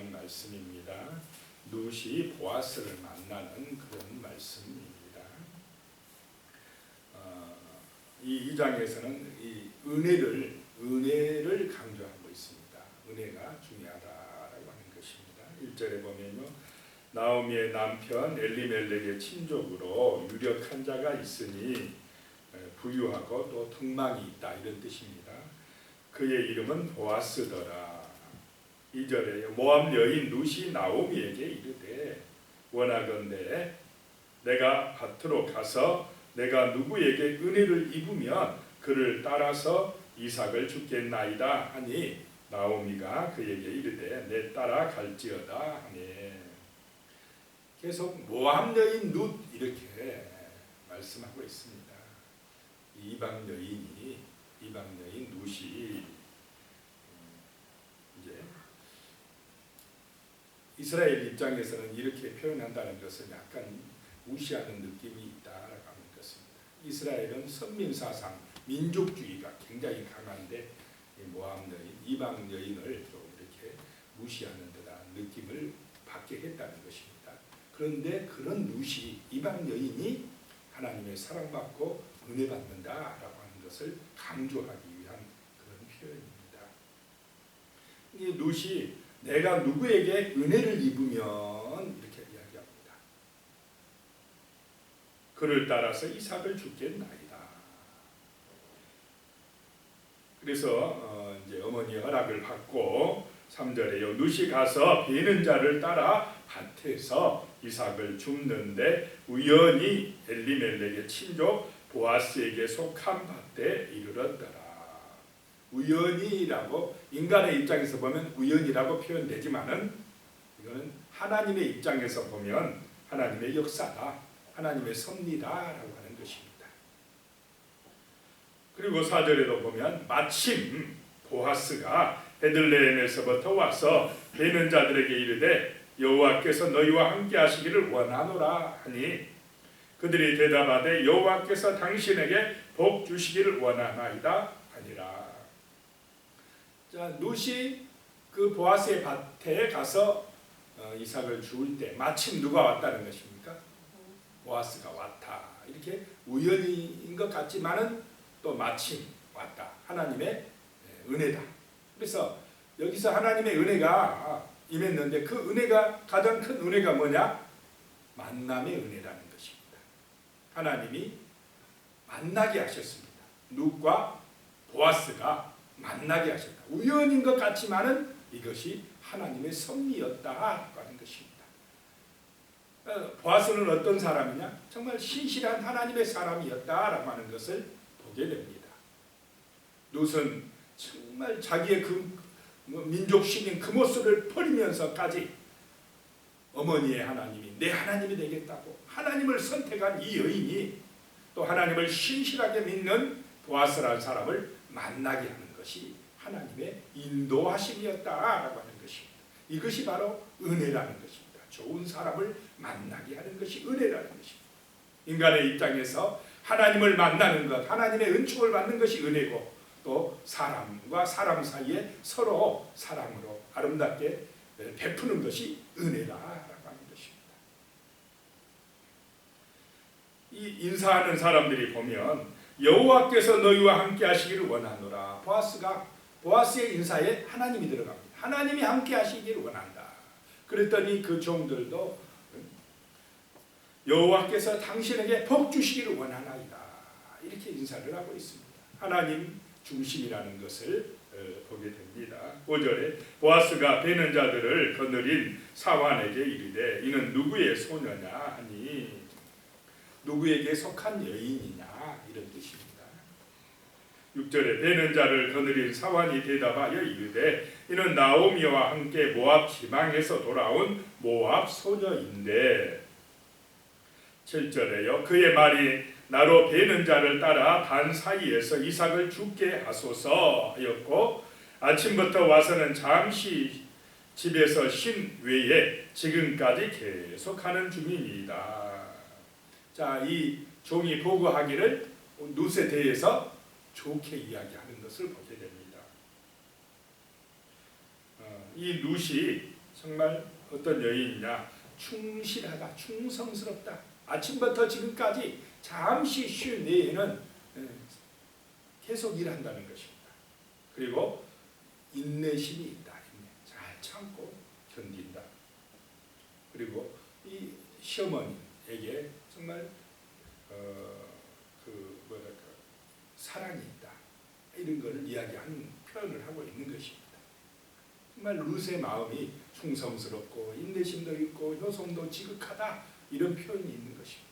중요한 말씀입니다. 룻이 보아스를 만나는 그런 말씀입니다. 이 2장에서는 이 은혜를 강조하고 있습니다. 은혜가 중요하다라고 하는 것입니다. 1절에 보면요, 나오미의 남편 엘리멜렉의 친족으로 유력한 자가 있으니 부유하고 또 덕망이 있다, 이런 뜻입니다. 그의 이름은 보아스더라. 2절에 모압 여인 룻이 나오미에게 이르되 원하건대 내가 밭으로 가서 내가 누구에게 은혜를 입으면 그를 따라서 이삭을 주겠나이다 하니 나오미가 그에게 이르되 내 따라 갈지어다 하니, 계속 모압 여인 룻 이렇게 말씀하고 있습니다. 이방 여인 룻이 이제 이스라엘 입장에서는 이렇게 표현한다는 것은 약간 무시하는 느낌이 있다라고 하는 것입니다. 이스라엘은 선민사상, 민족주의가 굉장히 강한데 모압 여인, 이방 여인을 좀 이렇게 무시하는 듯한 느낌을 받게 했다는 것입니다. 그런데 그런 룻이, 이방 여인이 하나님의 사랑받고 은혜 받는다라고 하는 것을 강조하기 위한 그런 표현입니다. 이 룻이 내가 누구에게 은혜를 입으면 이렇게 이야기합니다. 그를 따라서 이삭을 주겠나이다. 그래서 이제 어머니의 허락을 받고 3절에요. 룻이 가서 베는 자를 따라 밭에서 이삭을 줍는데 우연히 엘리멜렉의 친족 보아스에게 속한 밭에 이르렀더라. 우연히라고 인간의 입장에서 보면 우연이라고 표현되지만은 이거는 하나님의 입장에서 보면 하나님의 역사다, 하나님의 섭리다라고 하는 것입니다. 그리고 4절에도 보면 마침 보아스가 베들레헴에서부터 와서 베는 자들에게 이르되 여호와께서 너희와 함께 하시기를 원하노라 하니 그들이 대답하되 여호와께서 당신에게 복 주시기를 원하나이다 하니라. 자, 룻이 그 보아스의 밭에 가서 이삭을 주울 때 마침 누가 왔다는 것입니까? 보아스가 왔다. 이렇게 우연인 것 같지만은 또 마침 왔다. 하나님의 은혜다. 그래서 여기서 하나님의 은혜가 임했는데 그 은혜가, 가장 큰 은혜가 뭐냐? 만남의 은혜라는 것입니다. 하나님이 만나게 하셨습니다. 룻과 보아스가 만나게 하셨다. 우연인 것 같지만은 이것이 하나님의 섭리였다라고 하는 것입니다. 보아스는 어떤 사람이냐? 정말 신실한 하나님의 사람이었다라고 하는 것을 보게 됩니다. 룻은 정말 자기의 그 민족신인 그 모습을 버리면서까지 어머니의 하나님이 내 하나님이 되겠다고 하나님을 선택한 이 여인이 또 하나님을 신실하게 믿는 보아스라는 사람을 만나게 하는 것이 하나님의 인도하심이었다라고 하는 것입니다. 이것이 바로 은혜라는 것입니다. 좋은 사람을 만나게 하는 것이 은혜라는 것입니다. 인간의 입장에서 하나님을 만나는 것, 하나님의 은총을 받는 것이 은혜고, 또 사람과 사람 사이에 서로 사랑으로 아름답게 베푸는 것이 은혜다라고 하는 것입니다. 이 인사하는 사람들이 보면 여호와께서 너희와 함께 하시기를 원하노라. 보아스의 인사에 하나님이 들어갑니다. 하나님이 함께 하시기를 원한다. 그랬더니 그 종들도 여호와께서 당신에게 복 주시기를 원하나이다. 이렇게 인사를 하고 있습니다. 하나님 중심이라는 것을 보게 됩니다. 5절에 보아스가 베는 자들을 거느린 사환에게 이르되 이는 누구의 소녀냐 하니 누구에게 속한 여인이냐, 이런 뜻입니다. 6절에 베는 자를 거느린 사환이 대답하여 이르되 이는 나오미와 함께 모압 지방에서 돌아온 모압 소녀인데, 7절에요. 그의 말이 나로 베는 자를 따라 단 사이에서 이삭을 죽게 하소서 하였고 아침부터 와서는 잠시 집에서 쉰 외에 지금까지 계속하는 중입니다. 자, 이 종이 보고하기를 룻에 대해서 좋게 이야기하는 것을 보게 됩니다. 이 룻이 정말 어떤 여인이냐, 충실하다, 충성스럽다. 아침부터 지금까지 잠시 쉰 내에는 계속 일한다는 것입니다. 그리고 인내심이 있다. 잘 참고 견딘다. 그리고 이 시어머니에게 정말 사랑이 있다. 이런 것을 이야기하는 표현을 하고 있는 것입니다. 정말 룻의 마음이 충성스럽고 인내심도 있고 효성도 지극하다. 이런 표현이 있는 것입니다.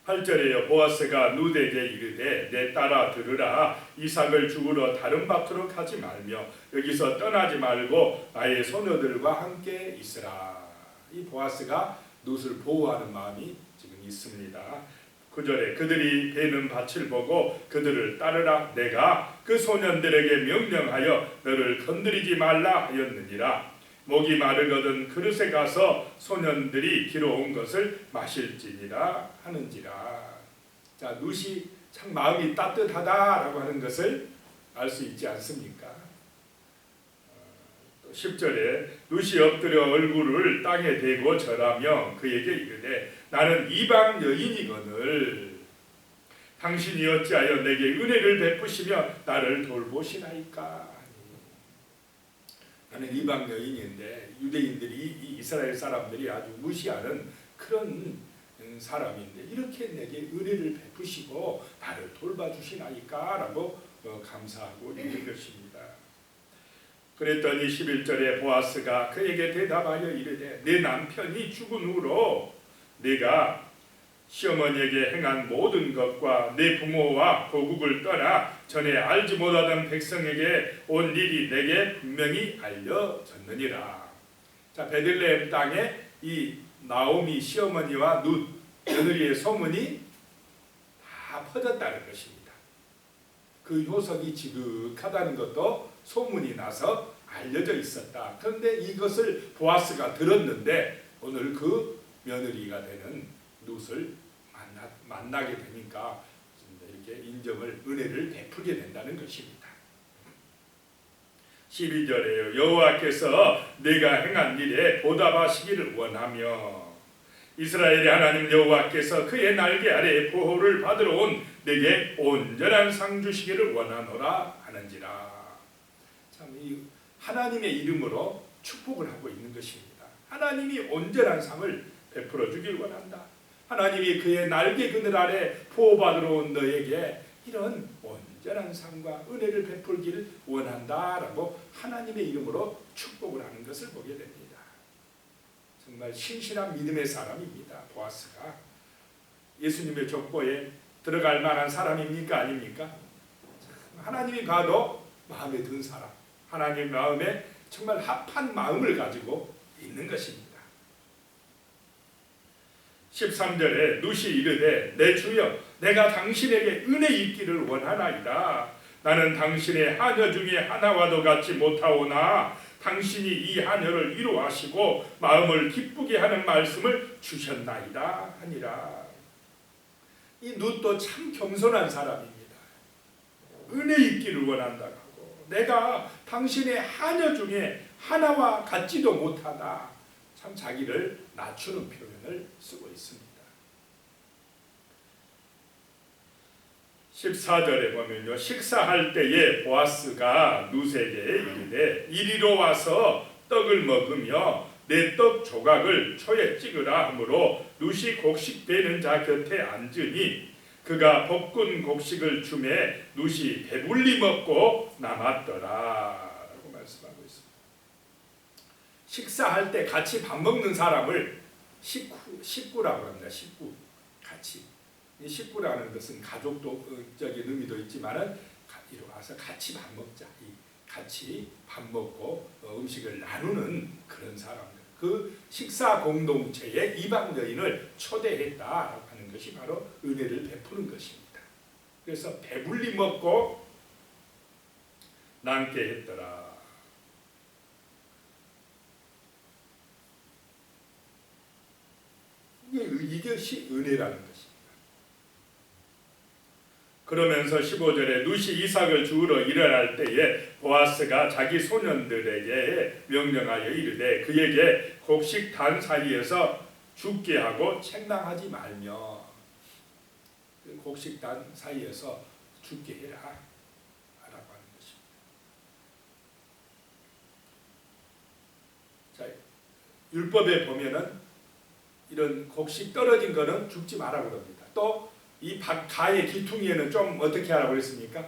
8절에요. 보아스가 룻에게 이르되 내 딸아 들으라. 이삭을 죽으러 다른 밭으로 가지 말며 여기서 떠나지 말고 나의 소녀들과 함께 있으라. 이 보아스가 룻을 보호하는 마음이 지금 있습니다. 9절에 그들이 베는 밭을 보고 그들을 따르라. 내가 그 소년들에게 명령하여 너를 건드리지 말라 하였느니라. 목이 마르거든 그릇에 가서 소년들이 길어온 것을 마실지니라 하는지라. 자, 룻이 참 마음이 따뜻하다라고 하는 것을 알 수 있지 않습니까? 10절에 룻이 엎드려 얼굴을 땅에 대고 절하며 그에게 이르되 나는 이방 여인이거늘 당신이 어찌하여 내게 은혜를 베푸시며 나를 돌보시나이까. 나는 이방 여인인데 유대인들이 이 이스라엘 사람들이 아주 무시하는 그런 사람인데 이렇게 내게 은혜를 베푸시고 나를 돌봐주시나이까 라고 감사하고 있는 것입니다. 그랬더니 11절에 보아스가 그에게 대답하여 이르되 내 남편이 죽은 후로 네가 시어머니에게 행한 모든 것과 내 부모와 고국을 떠나 전에 알지 못하던 백성에게 온 일이 내게 분명히 알려졌느니라. 자, 베들레헴 땅에 이 나오미 시어머니와 룻 며느리의 소문이 다 퍼졌다는 것입니다. 그 효석이 지극하다는 것도 소문이 나서 알려져 있었다. 그런데 이것을 보아스가 들었는데 오늘 그 며느리가 되는 룻을 만나게 되니까 이렇게 인정을 은혜를 베풀게 된다는 것입니다. 12절에요. 여호와께서 내가 행한 일에 보답하시기를 원하며 이스라엘의 하나님 여호와께서 그의 날개 아래 보호를 받으러 온 내게 온전한 상 주시기를 원하노라 하는지라. 참 이 하나님의 이름으로 축복을 하고 있는 것입니다. 하나님이 온전한 상을 베풀어 주길 원한다. 하나님이 그의 날개 그늘 아래 보호받으러 온 너에게 이런 온전한 상과 은혜를 베풀기를 원한다라고 하나님의 이름으로 축복을 하는 것을 보게 됩니다. 정말 신실한 믿음의 사람입니다. 보아스가 예수님의 족보에 들어갈 만한 사람입니까? 아닙니까? 하나님이 봐도 마음에 든 사람, 하나님 마음에 정말 합한 마음을 가지고 있는 것입니다. 13절에 룻이 이르되 내 주여 내가 당신에게 은혜 있기를 원하나이다. 나는 당신의 하녀 중에 하나와도 같지 못하오나 당신이 이 하녀를 위로하시고 마음을 기쁘게 하는 말씀을 주셨나이다 하니라. 이 룻도 참 겸손한 사람입니다. 은혜 있기를 원한다고 하고 내가 당신의 하녀 중에 하나와 같지도 못하다. 참 자기를 낮추는 표현을 쓰고 있습니다. 14절에 보면요. 식사할 때에 보아스가 룻에게 이르되 이리로 와서 떡을 먹으며 내 떡 조각을 초에 찍으라 하므로 룻이 곡식 베는 자 곁에 앉으니 그가 볶은 곡식을 주매 룻이 배불리 먹고 남았더라 라고 말씀하고 있습니다. 식사할 때 같이 밥 먹는 사람을 식구라고 합니다. 식구, 같이. 이 식구라는 것은 가족적인 의미도 있지만은 이리 와서 같이 밥 먹자. 같이 밥 먹고 음식을 나누는 그런 사람들. 그 식사 공동체에 이방 여인을 초대했다 하는 것이 바로 은혜를 베푸는 것입니다. 그래서 배불리 먹고 남게 했더라. 이것이 은혜라는 것입니다. 그러면서 15절에 룻이 이삭을 주우러 일어날 때에 보아스가 자기 소년들에게 명령하여 이르되 그에게 곡식단 사이에서 죽게 하고 책망하지 말며, 곡식단 사이에서 죽게 해라 라고 하는 것입니다. 자, 율법에 보면은 이런 곡식 떨어진 거는 죽지 마라 그럽니다. 또 이 가의 기퉁이에는 좀 어떻게 하라고 그랬습니까?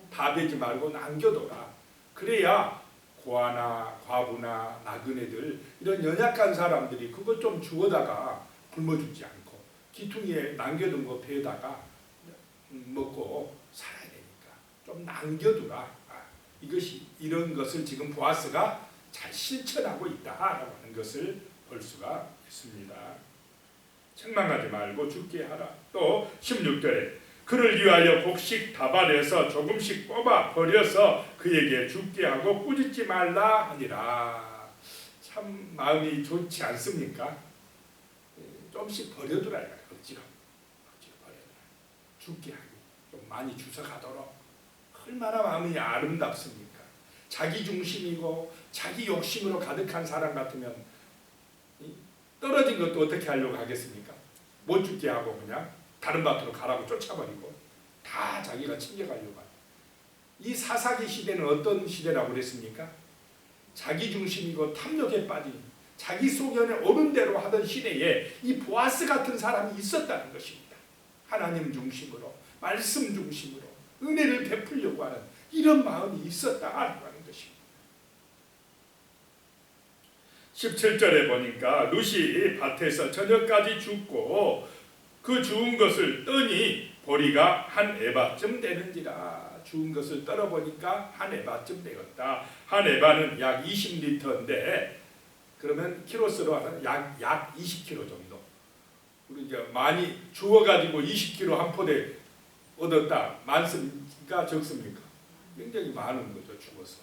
다 베지 말고 남겨둬라. 그래야 고아나 과부나 나그네들 이런 연약한 사람들이 그거 좀 주워다가 굶어 죽지 않고 기퉁이에 남겨둔 거 배에다가 먹고 살아야 되니까 좀 남겨두라. 이것이 이런 것을 지금 보아스가 잘 실천하고 있다라고 하는 것을 볼 수가 있습니다. 책망하지 말고 죽게 하라. 또 16절에 그를 위하여 곡식 다발에서 조금씩 뽑아 버려서 그에게 죽게 하고 꾸짖지 말라 하니라. 참 마음이 좋지 않습니까? 조금씩 버려두라. 억지로 버려두라. 죽게 하고 좀 많이 주워가도록. 얼마나 마음이 아름답습니까? 자기 중심이고 자기 욕심으로 가득한 사람 같으면 떨어진 것도 어떻게 하려고 하겠습니까? 못 죽게 하고 그냥 다른 밭으로 가라고 쫓아버리고 다 자기가 챙겨가려고 하는. 이 사사기 시대는 어떤 시대라고 그랬습니까? 자기 중심이고 탐욕에 빠진 자기 소견에 오른 대로 하던 시대에 이 보아스 같은 사람이 있었다는 것입니다. 하나님 중심으로, 말씀 중심으로 은혜를 베풀려고 하는 이런 마음이 있었다고 하는 것입니다. 17절에 보니까 룻이 밭에서 저녁까지 죽고 그 주운 것을 떠니 보리가 한 에바쯤 되는지라. 주운 것을 떨어보니까 한 에바쯤 되었다. 한 에바는 약 20리터인데 그러면 키로수로 하면 약 20kg 정도. 우리 이제 많이 주워가지고 20kg 한 포대 얻었다. 많습니까? 적습니까? 굉장히 많은 거죠. 주워서.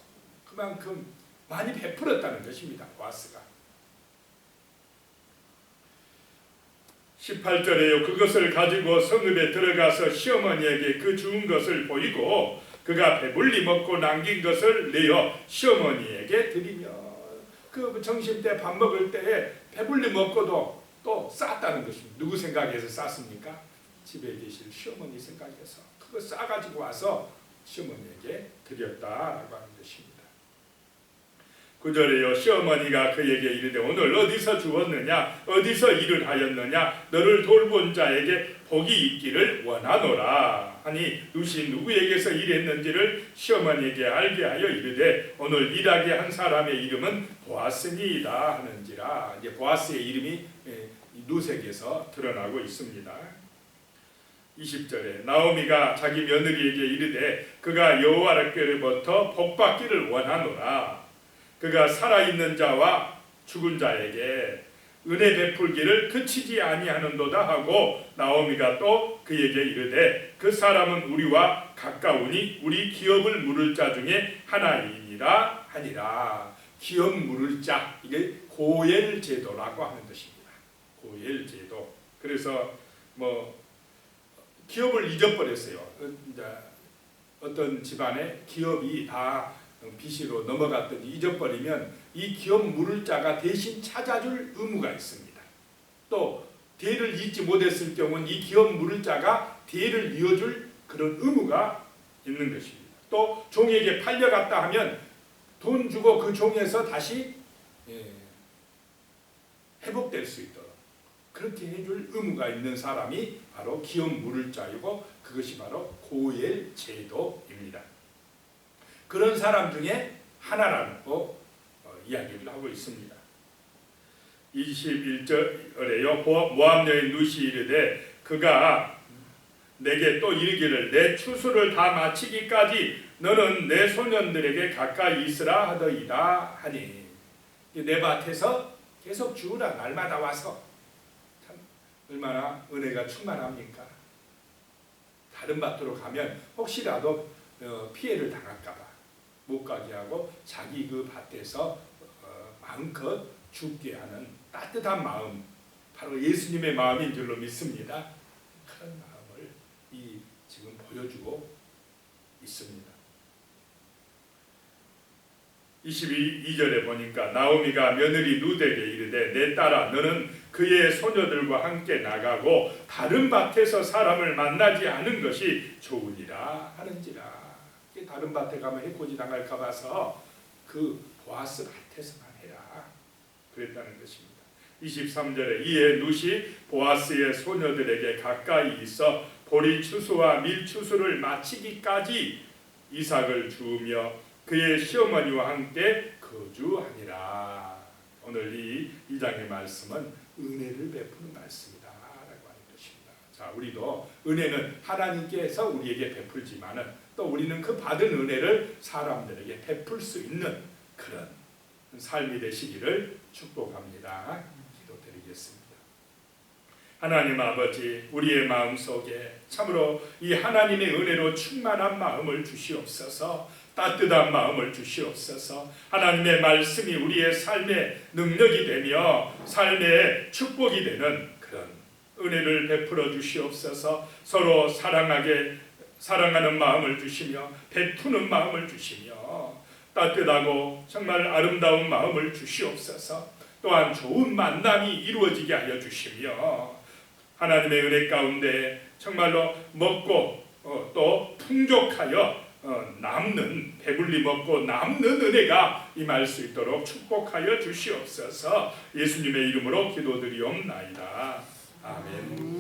그만큼 많이 베풀었다는 것입니다. 보아스가. 18절에요. 그것을 가지고 성읍에 들어가서 시어머니에게 그 주운 것을 보이고 그가 배불리 먹고 남긴 것을 내어 시어머니에게 드리며, 그 점심 때 밥 먹을 때에 배불리 먹고도 또 쌌다는 것입니다. 누구 생각해서 쌌습니까? 집에 계실 시어머니 생각해서 그거 싸가지고 와서 시어머니에게 드렸다라고 하는 것입니다. 9절에요. 시어머니가 그에게 이르되 오늘 어디서 주웠느냐 어디서 일을 하였느냐 너를 돌본 자에게 복이 있기를 원하노라 하니 룻이 누구에게서 일했는지를 시어머니에게 알게 하여 이르되 오늘 일하게 한 사람의 이름은 보아스니이다 하는지라. 이제 보아스의 이름이 룻에게서 드러나고 있습니다. 20절에 나오미가 자기 며느리에게 이르되 그가 여호와께로부터 복받기를 원하노라. 그가 살아있는 자와 죽은 자에게 은혜 베풀기를 그치지 아니하는도다 하고 나오미가 또 그에게 이르되 그 사람은 우리와 가까우니 우리 기업을 물을 자 중에 하나이니라 하니라. 기업 물을 자, 이게 고엘 제도라고 하는 것입니다. 고엘 제도. 그래서 기업을 잊어버렸어요. 이제 어떤 집안에 기업이 다 빚으로 넘어갔더니 잊어버리면 이 기업 물을 자가 대신 찾아줄 의무가 있습니다. 또 대를 잇지 못했을 경우는 이 기업 물을 자가 대를 이어줄 그런 의무가 있는 것입니다. 또 종에게 팔려갔다 하면 돈 주고 그 종에서 다시 회복될 수 있도록 그렇게 해줄 의무가 있는 사람이 바로 기업 물을 자이고 그것이 바로 고엘 제도입니다. 그런 사람 중에 하나라고 이야기를 하고 있습니다. 21절에요. 모압 여인 룻이 이르되 그가 내게 또 이르기를 내 추수를 다 마치기까지 너는 내 소년들에게 가까이 있으라 하더이다 하니, 내 밭에서 계속 주우라. 날마다 와서. 참 얼마나 은혜가 충만합니까? 다른 밭으로 가면 혹시라도 피해를 당할까 봐 못 가게 하고 자기 그 밭에서 마음껏 죽게 하는 따뜻한 마음, 바로 예수님의 마음인 줄로 믿습니다. 그런 마음을 이 지금 보여주고 있습니다. 22절에 보니까 나오미가 며느리 룻에게 이르되 내 딸아 너는 그의 소녀들과 함께 나가고 다른 밭에서 사람을 만나지 않은 것이 좋으니라 하는지라. 다른 밭에 가면 해코지 당할까 봐서 그 보아스 밭에서만 해라 그랬다는 것입니다. 23절에 이에 룻이 보아스의 소녀들에게 가까이 있어 보리 추수와 밀 추수를 마치기까지 이삭을 주우며 그의 시어머니와 함께 거주하니라. 오늘 이 2장의 말씀은 은혜를 베푸는 말씀이다 라고 하는 것입니다. 자, 우리도 은혜는 하나님께서 우리에게 베풀지만은 또 우리는 그 받은 은혜를 사람들에게 베풀 수 있는 그런 삶이 되시기를 축복합니다. 기도드리겠습니다. 하나님 아버지, 우리의 마음속에 참으로 이 하나님의 은혜로 충만한 마음을 주시옵소서. 따뜻한 마음을 주시옵소서. 하나님의 말씀이 우리의 삶의 능력이 되며 삶의 축복이 되는 그런 은혜를 베풀어 주시옵소서. 서로 사랑하는 마음을 주시며 베푸는 마음을 주시며 따뜻하고 정말 아름다운 마음을 주시옵소서. 또한 좋은 만남이 이루어지게 하여 주시며 하나님의 은혜 가운데 정말로 먹고 또 풍족하여 남는 배불리 먹고 남는 은혜가 임할 수 있도록 축복하여 주시옵소서. 예수님의 이름으로 기도드리옵나이다. 아멘.